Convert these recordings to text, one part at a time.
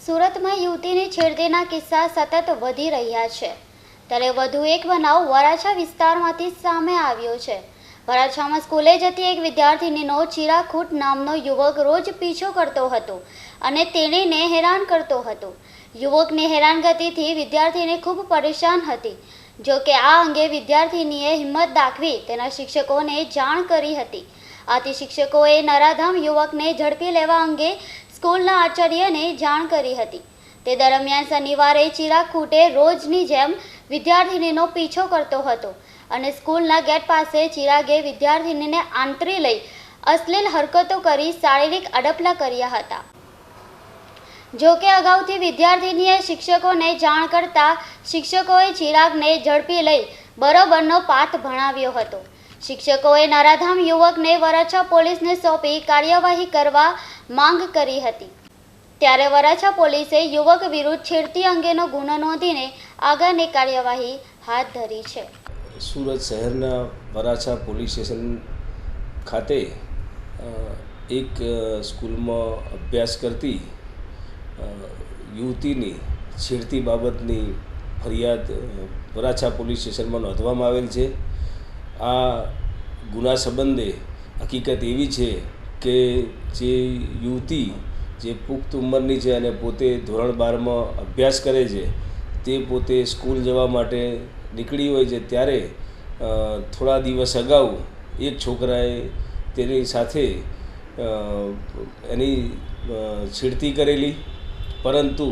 સુરતમાં યુવતીની છેડતીના કિસ્સા સતત વધી રહ્યા છે ત્યારે વધુ એક બનાવ વરાછા વિસ્તારમાંથી સામે આવ્યો છે। વરાછામાં સ્કૂલે જતી એક વિદ્યાર્થીનીનો ચિરાગ ખૂટ નામનો યુવક રોજ પીછો કરતો હતો અને તેણીને હેરાન કરતો હતો। યુવકની હેરાનગતિથી વિદ્યાર્થીની ખૂબ પરેશાન હતી। જો કે આ અંગે વિદ્યાર્થીનીએ હિંમત દાખવી તેના શિક્ષકોને જાણ કરી હતી। આથી શિક્ષકોએ નરાધામ યુવકને ઝડપી લેવા અંગે સ્કૂલના આચાર્યને જાણ કરી હતી। તે દરમિયાન શનિવારે ચિરાગ ખૂટે રોજની જેમ વિદ્યાર્થીનીનો પીછો કરતો હતો અને સ્કૂલના ગેટ પાસે ચિરાગે વિદ્યાર્થીનીને આંતરી લઈ અશ્લીલ હરકતો કરી શારીરિક અડપલા કર્યા હતા। જો કે અગાઉથી વિદ્યાર્થીનીએ શિક્ષકોને જાણ કરતા શિક્ષકોએ ચિરાગને ઝડપી લઈ બરોબરનો પાઠ ભણાવ્યો હતો। શિક્ષકોએ નરાધામ યુવકને વરાછા પોલીસને સોંપી કાર્યવાહી કરવા માંગ કરી હતી। ત્યારે વરાછા પોલીસે યુવક વિરુદ્ધ છેડતી અંગેનો ગુનો નોંધીને આગળની કાર્યવાહી હાથ ધરી છે। સુરત શહેરના વરાછા પોલીસ સ્ટેશન ખાતે એક સ્કૂલમાં અભ્યાસ કરતી યુવતીની છેડતી બાબતની ફરિયાદ વરાછા પોલીસ સ્ટેશનમાં નોંધવામાં આવેલ છે। આ ગુના સંબંધે હકીકત એવી છે કે જે યુવતી જે પુખ્ત ઉંમરની છે અને પોતે ધોરણ 12માં અભ્યાસ કરે છે, તે પોતે સ્કૂલ જવા માટે નીકળી હોય છે ત્યારે થોડા દિવસ અગાઉ એક છોકરાએ તેની સાથે એની છેડતી કરેલી, પરંતુ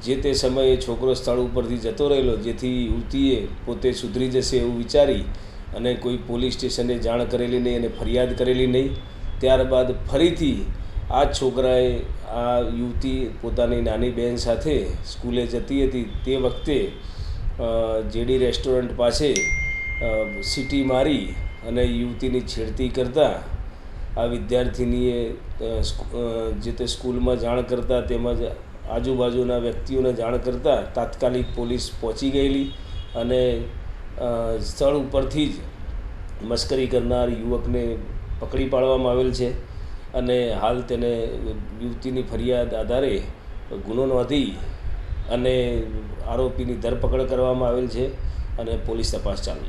જે તે સમયે છોકરો સ્થળ ઉપરથી જતો રહેલો, જેથી યુવતીએ પોતે સુધરી જશે એવું વિચારી અને કોઈ પોલીસ સ્ટેશને જાણ કરેલી નહીં અને ફરિયાદ કરેલી નહીં। ત્યારબાદ ફરીથી આ છોકરાએ આ યુવતી પોતાની નાની બહેન સાથે સ્કૂલે જતી હતી તે વખતે જેડી રેસ્ટોરન્ટ પાસે સીટી મારી અને યુવતીની છેડતી કરતાં આ વિદ્યાર્થીનીએ જે તે સ્કૂલમાં જાણ કરતાં તેમજ આજુબાજુના વ્યક્તિઓને જાણ કરતાં તાત્કાલિક પોલીસ પહોંચી ગયેલી અને સ્થળ ઉપરથી જ મશ્કરી કરનાર યુવકને પકડી પાડવામાં આવેલ છે અને હાલ તેને યુવતીની ફરિયાદ આધારે ગુનો નોંધી અને આરોપીની ધરપકડ કરવામાં આવેલ છે અને પોલીસ તપાસ ચાલુ છે।